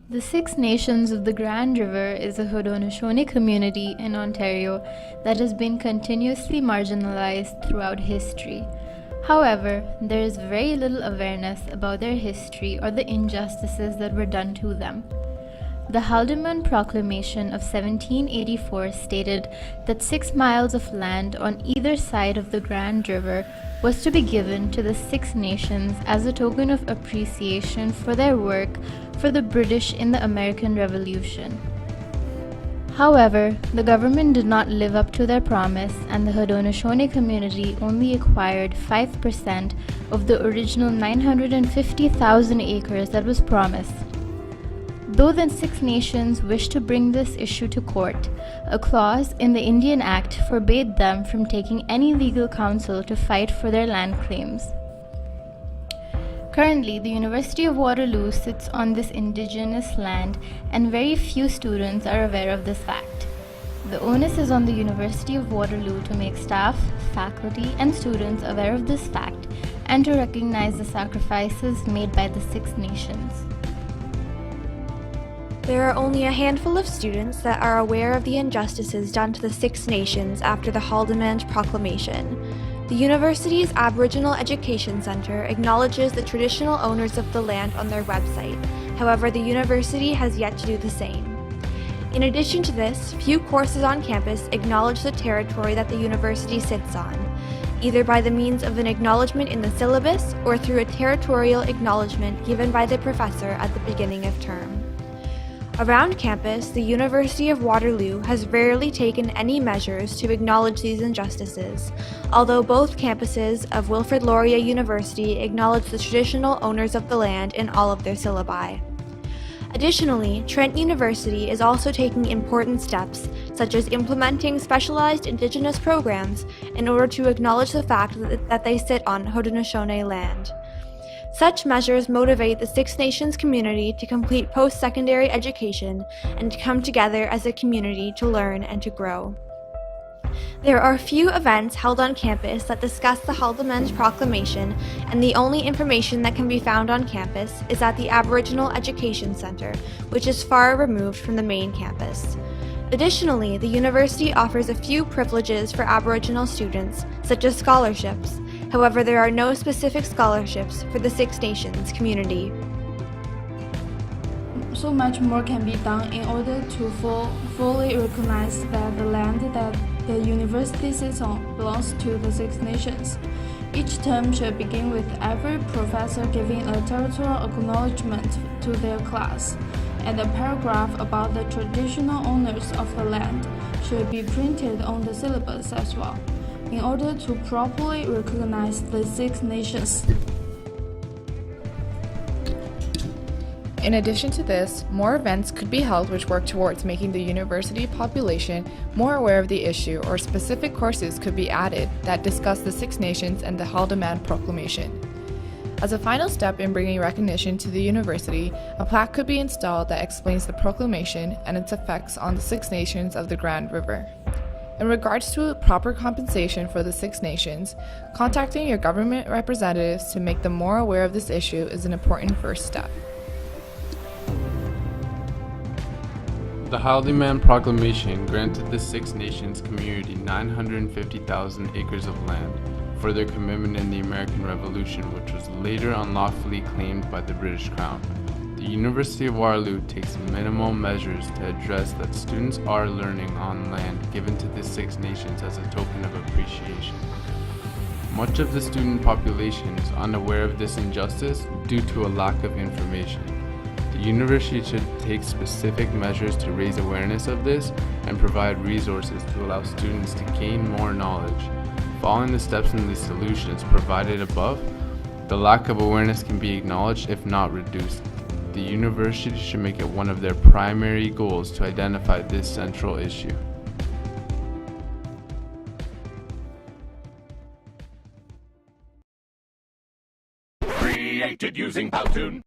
The Six Nations of the Grand River is a Haudenosaunee community in Ontario that has been continuously marginalized throughout history. However, there is very little awareness about their history or the injustices that were done to them. The Haldimand Proclamation of 1784 stated that 6 miles of land on either side of the Grand River was to be given to the Six Nations as a token of appreciation for their work for the British in the American Revolution. However, the government did not live up to their promise, and the Haudenosaunee community only acquired 5% of the original 950,000 acres that was promised. Though the Six Nations wished to bring this issue to court, a clause in the Indian Act forbade them from taking any legal counsel to fight for their land claims. Currently, the University of Waterloo sits on this indigenous land, and very few students are aware of this fact. The onus is on the University of Waterloo to make staff, faculty, and students aware of this fact and to recognize the sacrifices made by the Six Nations. There are only a handful of students that are aware of the injustices done to the Six Nations after the Haldimand Proclamation. The university's Aboriginal Education Centre acknowledges the traditional owners of the land on their website. However, the university has yet to do the same. In addition to this, few courses on campus acknowledge the territory that the university sits on, either by the means of an acknowledgement in the syllabus or through a territorial acknowledgement given by the professor at the beginning of term. Around campus, the University of Waterloo has rarely taken any measures to acknowledge these injustices, although both campuses of Wilfrid Laurier University acknowledge the traditional owners of the land in all of their syllabi. Additionally, Trent University is also taking important steps, such as implementing specialized Indigenous programs in order to acknowledge the fact that they sit on Haudenosaunee land. Such measures motivate the Six Nations community to complete post-secondary education and to come together as a community to learn and to grow. There are few events held on campus that discuss the Haldimand Proclamation, and the only information that can be found on campus is at the Aboriginal Education Centre, which is far removed from the main campus. Additionally, the university offers a few privileges for Aboriginal students, such as scholarships. However, there are no specific scholarships for the Six Nations community. So much more can be done in order to fully recognize that the land that the university sits on belongs to the Six Nations. Each term should begin with every professor giving a territorial acknowledgement to their class, and a paragraph about the traditional owners of the land should be printed on the syllabus as well, in order to properly recognize the Six Nations. In addition to this, more events could be held which work towards making the university population more aware of the issue, or specific courses could be added that discuss the Six Nations and the Haldimand Proclamation. As a final step in bringing recognition to the university, a plaque could be installed that explains the proclamation and its effects on the Six Nations of the Grand River. In regards to proper compensation for the Six Nations, contacting your government representatives to make them more aware of this issue is an important first step. The Haldimand Proclamation granted the Six Nations community 950,000 acres of land for their commitment in the American Revolution, which was later unlawfully claimed by the British Crown. The University of Waterloo takes minimal measures to address that students are learning on land given to the Six Nations as a token of appreciation. Much of the student population is unaware of this injustice due to a lack of information. The university should take specific measures to raise awareness of this and provide resources to allow students to gain more knowledge. Following the steps in the solutions provided above, the lack of awareness can be acknowledged if not reduced. The university should make it one of their primary goals to identify this central issue. Created using Powtoon.